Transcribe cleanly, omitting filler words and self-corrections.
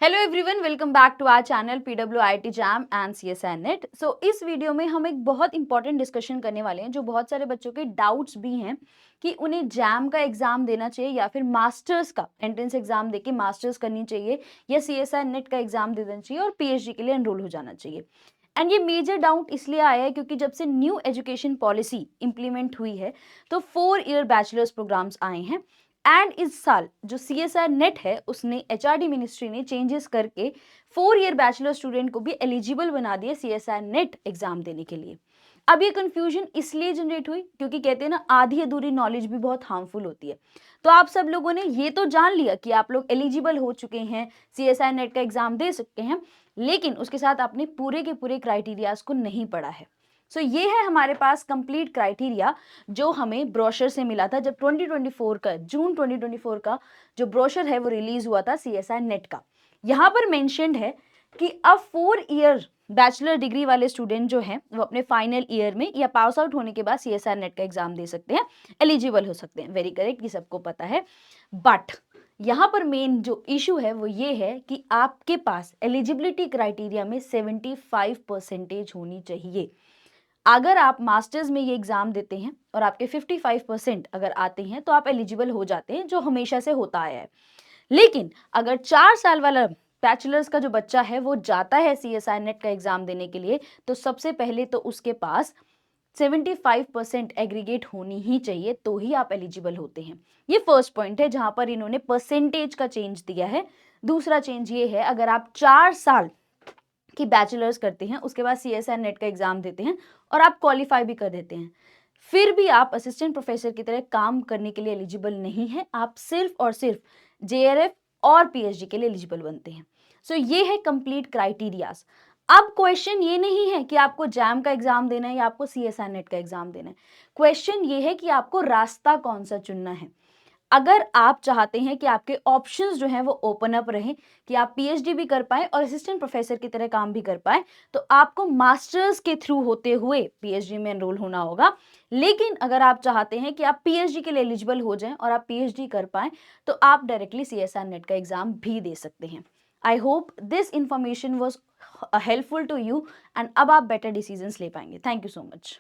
Hello everyone, welcome back to our channel PWIT JAM and CSI NET. So इस video में हम एक बहुत इंपॉर्टेंट डिस्कशन करने वाले हैं जो बहुत सारे बच्चों के डाउट्स भी हैं कि उन्हें जैम का एग्जाम देना चाहिए या फिर मास्टर्स का एंट्रेंस एग्जाम देके मास्टर्स करनी चाहिए या CSI नेट का एग्जाम दे देना चाहिए और PhD के लिए एनरोल हो जाना चाहिए। एंड ये मेजर डाउट इसलिए आया है क्योंकि जब से न्यू एजुकेशन पॉलिसी इंप्लीमेंट हुई है तो 4 ईयर बैचलर्स प्रोग्राम्स आए हैं। एंड इस साल जो CSI नेट है उसने HRD मिनिस्ट्री ने चेंजेस करके 4 ईयर बैचलर स्टूडेंट को भी एलिजिबल बना दिया CSI नेट एग्जाम देने के लिए। अब ये कंफ्यूजन इसलिए जनरेट हुई क्योंकि कहते हैं ना, आधी अधूरी नॉलेज भी बहुत हार्मफुल होती है। तो आप सब लोगों ने ये तो जान लिया कि आप लोग एलिजिबल हो चुके हैं, CSI नेट का एग्जाम दे सकते हैं, लेकिन उसके साथ आपने पूरे के पूरे क्राइटेरियाज को नहीं पढ़ा है। सो ये है हमारे पास कंप्लीट क्राइटेरिया जो हमें ब्रोशर से मिला था जब 2024 का जून 2024 का जो ब्रोशर है वो रिलीज हुआ था CSI नेट का। यहाँ पर मेंशन्ड है कि अब 4 ईयर बैचलर डिग्री वाले स्टूडेंट जो हैं वो अपने फाइनल ईयर में या पास आउट होने के बाद CSI नेट का एग्जाम दे सकते हैं, एलिजिबल हो सकते हैं। वेरी करेक्ट, ये सबको पता है। बट यहाँ पर मेन जो इशू है वो ये है कि आपके पास एलिजिबिलिटी क्राइटेरिया में 75% होनी चाहिए। अगर आप मास्टर्स में ये एग्जाम देते हैं और आपके 55% अगर आते हैं तो आप एलिजिबल हो जाते हैं, जो हमेशा से होता आया है। लेकिन अगर 4 साल वाला बैचलर्स का जो बच्चा है वो जाता है CSI नेट का एग्जाम देने के लिए, तो सबसे पहले तो उसके पास 75% एग्रीगेट होनी ही चाहिए, तो ही आप एलिजिबल होते हैं। ये फर्स्ट पॉइंट है जहां पर इन्होंने परसेंटेज का चेंज दिया है। दूसरा चेंज ये है, अगर आप 4 साल कि बैचलर्स करते हैं उसके बाद CSI नेट का एग्जाम देते हैं और आप क्वालिफाई भी कर देते हैं, फिर भी आप असिस्टेंट प्रोफेसर की तरह काम करने के लिए एलिजिबल नहीं है। आप सिर्फ और सिर्फ JRF और PhD के लिए एलिजिबल बनते हैं। सो ये है कंप्लीट क्राइटेरियाज। अब क्वेश्चन ये नहीं है कि आपको जैम का एग्जाम देना है या आपको CSI नेट का एग्जाम देना है। क्वेश्चन ये है कि आपको रास्ता कौन सा चुनना है। अगर आप चाहते हैं कि आपके ऑप्शंस जो हैं वो ओपन अप रहें, कि आप PhD भी कर पाएं और असिस्टेंट प्रोफेसर की तरह काम भी कर पाएं, तो आपको मास्टर्स के थ्रू होते हुए PhD में एनरोल होना होगा। लेकिन अगर आप चाहते हैं कि आप PhD के लिए एलिजिबल हो जाएं और आप PhD कर पाएं, तो आप डायरेक्टली CSI नेट का एग्जाम भी दे सकते हैं। I hope this information was helpful to you and अब आप बेटर डिसीजंस ले पाएंगे। Thank you so much.